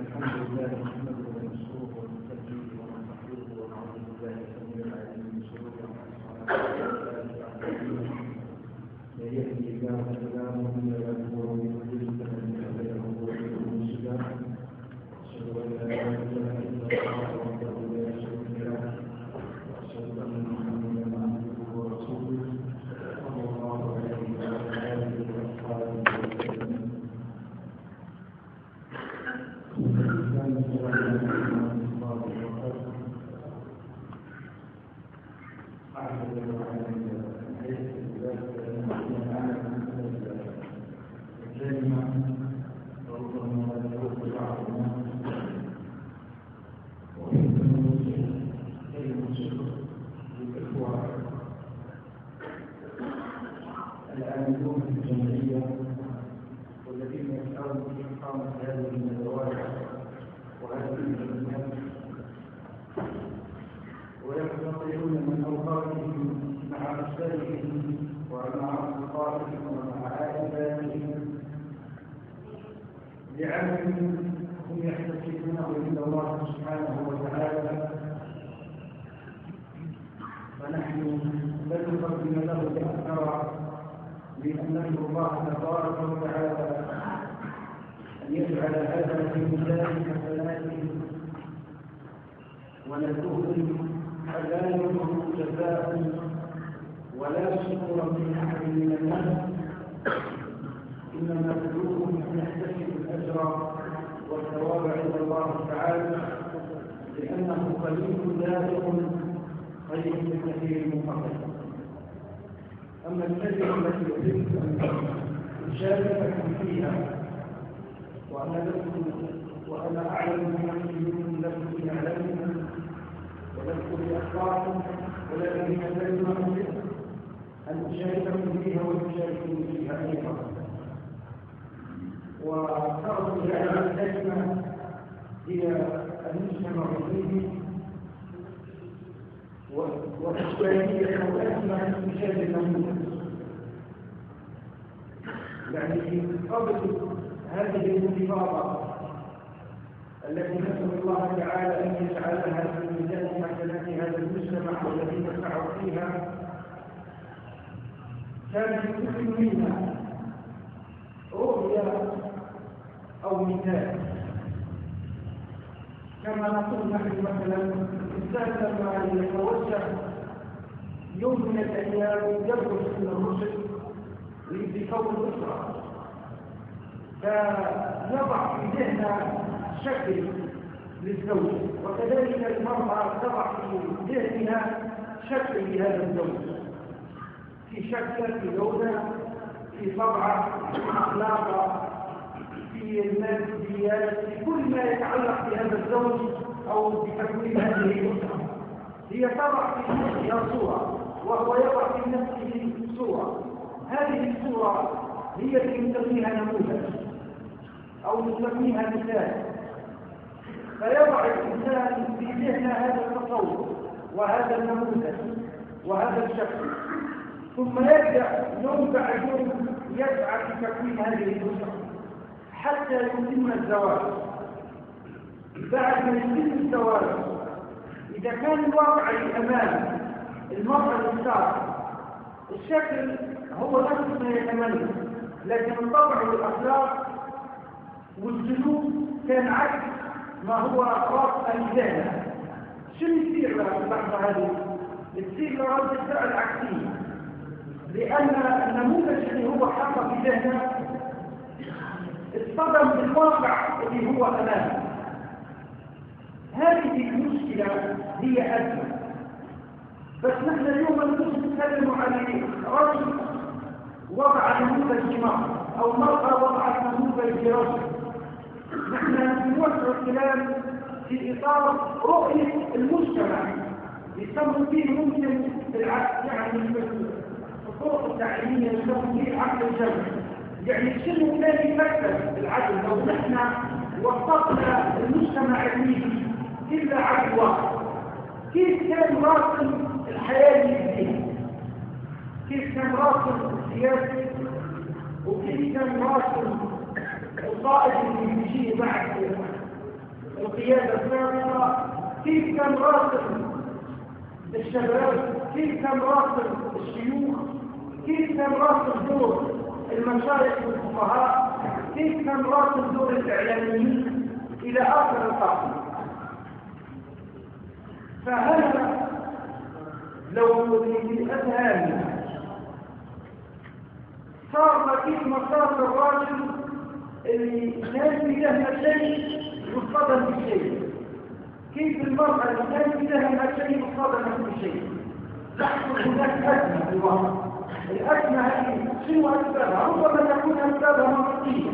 الحمد لله نحمده ونشكره ونستهديه ونستغفره ونعوذ بالله السميع العليم من شرور انفسنا من يهده الله فلا مضل له ومن يضلل فلن تجد له وليا مرشدا اشهد ان لا اله الا الله وحده لا شريك له واشهد ان محمدا عبده ورسوله صلى الله عليه وعلى اله واصحابه وسلم. العاملون في الجمعية والذين يسعون في إقامة هذه الندوات وهذه الجمعيات ويقتطعون من أوقاتهم مع أشبالهم ومع أصدقائهم ومع عائلاتهم لعمل هم يحتسبونه عند الله سبحانه وتعالى، فنحن لن نقدم له بأكثر لأن نشكر الله تبارك وتعالى أن يجعل هذا في ميزان حسناتهم ونذوقهم لا ينظر جزاء ولا شكر من أحد من الناس، إنما ندعوهم أن يحتسبوا الأجر والثواب عند الله تعالى لأنه قليل دائم خير من كثير منقطع. أما الكلمة التي يجب أن أشارككم فيها وأنا أعلم بنفسي منكم لكم أعلمكم ولست بأخطاكم ولكن كلمة أن أشارككم فيها وتشاركوني فيها أيضا. وترى هذه الكلمة هي المجتمع فيه وإشكالية وأسمى مشاهد النموذج. يعني قبل هذه الانتفاضة التي نسأل الله تعالى أن يجعلها في ميزان حسنات هذا المجتمع والذين سعوا فيها، كان في كل منا رؤيا أو مثال. كما نقول نحن مثلا الإنسان لما يتوجه يوم من الأيام يدرس من الرشد لكون الأسرة، فيضع في ذهنها شكل للزوج، وكذلك المرأة تضع في ذهنها شكل لهذا الزوج، في شكل، في لونه، في طبعه، في أخلاقه، في الماديات، في كل ما يتعلق بهذا الزوج أو بتكوين هذه الأسرة. هي تضع في نفسها صورة وهو يضع في نفسه صورة. هذه الصورة هي التي نسميها نموذج أو نسميها مثال. فيضع الإنسان في ذهنه هذا التصور وهذا النموذج وهذا الشكل، ثم يبدأ يوم بعد يوم يسعى في تكوين هذه الأسرة حتى يتم الزواج. بعد ما يتم الزواج، إذا كان الواقع أمام المرأة الإنسان الشكل هو نفس ما يتمنى، لكن الطبع والأخلاق والسلوك كان عكس ما هو رأس الإنسان. شنو يصير في اللحظة هذه؟ يصير رد الفعل عكسية، لأن النموذج اللي هو حط في ذهنه اصطدم بالواقع اللي هو أمامه. هذه المشكلة هي أزمة. بس نحن اليوم نتكلم عن رجل وضع نموذج لمرأة أو مرأة وضعت نموذج لرجل. نحن نوسع الكلام في إطار رؤية المجتمع يسمى فيه ممكن يعني الطرق التعليمية يسمى فيه عقل الجمع. يعني شنو كان يفكر العدل لو نحن وفقنا المجتمع الديني إلا عدل واحد؟ كيف كان راسم الحياة الدينية؟ كيف كان راسم السياسي؟ وكيف كان راسم القائد اللي بيجي بعد القيادة السابقة، كيف كان راسم الشباب، كيف كان راسم الشيوخ، كيف كان راسم دور المشايخ والفقهاء، كيف كان راسم دور الإعلاميين إلى آخر القرن. فهذا لو في أذهاننا صار كيف مسار الراجل اللي كان لها شيء يصطدم بشيء، كيف المرأة اللي كان لها شيء يصطدم بشيء. تحصل هناك أزمة في الواقع. الأزمة هذه شنو أسبابها؟ ربما تكون أسبابها منطقية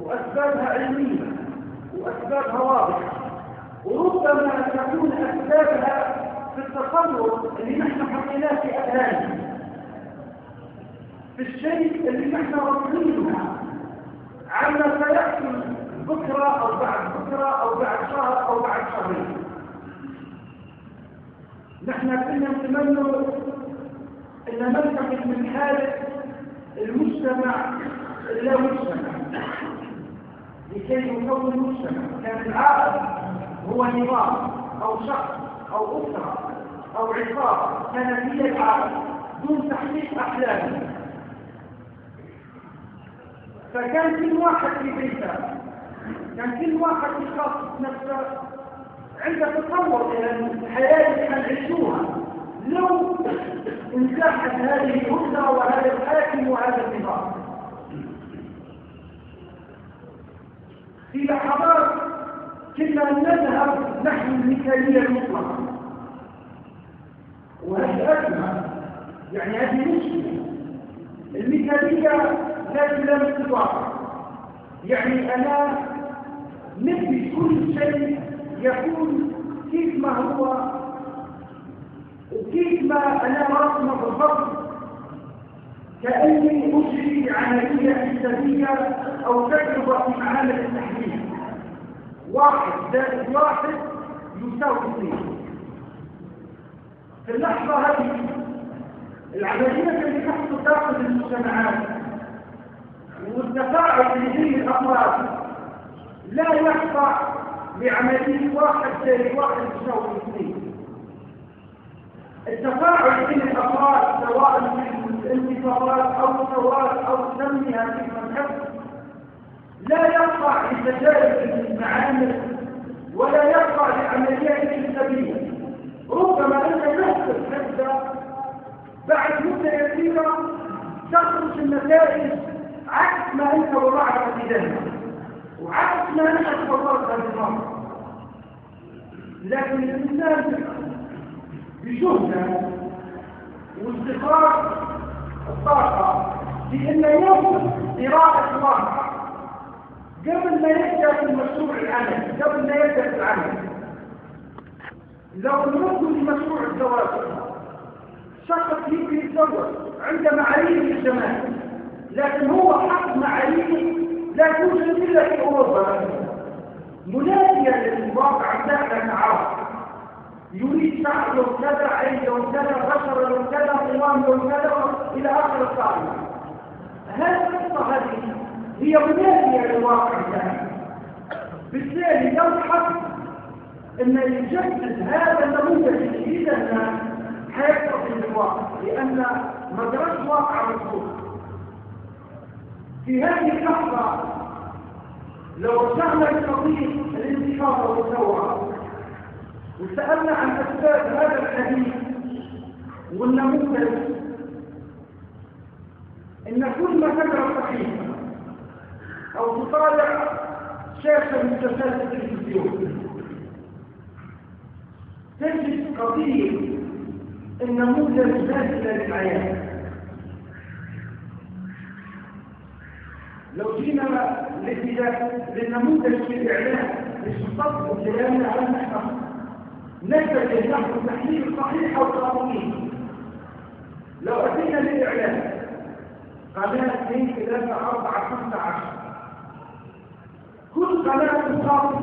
وأسبابها علمية وأسبابها واضحة، وربما تكون أسبابها في التصور اللي نحن حطيناه في أذهاننا، في الشيء اللي نحن رصينه عما سيحصل بكرة أو بعد بكرة أو بعد شهر أو بعد شهرين. نحن كنا نتمنى أن ننتقل من حالة المجتمع إلى مجتمع لكي نكون مجتمع كان العائل هو نظام أو شخص أو أسرة أو عصابة كانت هي العائل دون تحقيق أحلامه. فكان كل واحد في بيته، كان كل واحد يخصص نفسه عنده تصور إلى الحياة اللي حنعيشوها لو انزاحت هذه الأسرة وهذا الحاكم وهذا النظام. في لحظات كنا نذهب نحو المثالية المطلقة، وهذه أزمة، يعني هذه مشكلة. المثالية لا تلامس الواقع، يعني أنا نبي كل شيء يكون كيف ما هو وكيف ما أنا رسمه بالضبط، كأني أجري عملية حسابية أو تجربة في معامل التحليل. 1 زائد 1 يساوي 2. في اللحظة هذه العملية التي تحصل داخل المجتمعات والتفاعل بين الأفراد لا يخضع لعملية 1 زائد 1 يساوي 2. التفاعل بين الأفراد سواء في الانتصارات أو الثورات أو سميها كيف نحب لا يخضع لتجارب المعامل ولا يخضع لعمليات حسابية. ربما أنت تحسب حسبة بعد مدة يسيرة تخرج النتائج عكس ما أنت وضعت في ذهنك وعكس ما أنت تصورت هذه المرة. لكن الإنسان بجهده واستخراج الطاقة في أن يوصل قراءة الواقع قبل ما يبدأ في المشروع العملي، قبل ما يبدأ في العمل. لو نرد لمشروع الزواج، شخص يمكن يتزوج عند معايير الجمال، لكن هو حق معايير لا توجد إلا في أوروبا، منافية للواقع بتاعنا كعرب. يريد شعر لو كذا، عين لو كذا، بشر لو كذا، قوام لو كذا، إلى آخر القائمة. هذه القصة هذه هي منافية للواقع بتاعنا. بالتالي لو حق أن يجدد هذا النموذج الجديد أن حيكتب الواقع، لأن مدرسة واقع مضبوط. في هذه اللحظة لو رجعنا لقضية الانتفاضة والثورة وسألنا عن أسباب هذا الحديث والنموذج، إن كل ما تقرأ صحيفة أو تطالع شاشة من شاشات التلفزيون تجد قضية النموذج نازلة للحياة. لو جينا للنموذج في الإعلام مش نطبق كلامنا على النحو نجد نحو تحليل صحيح أو قانوني. لو أتينا للإعلام قناة 2 3 4 5 10 كل قناة تخاطب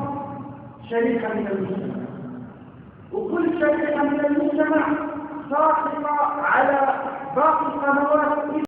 شريحة من المجتمع، وكل شريحة من المجتمع ساقطة على باقي القنوات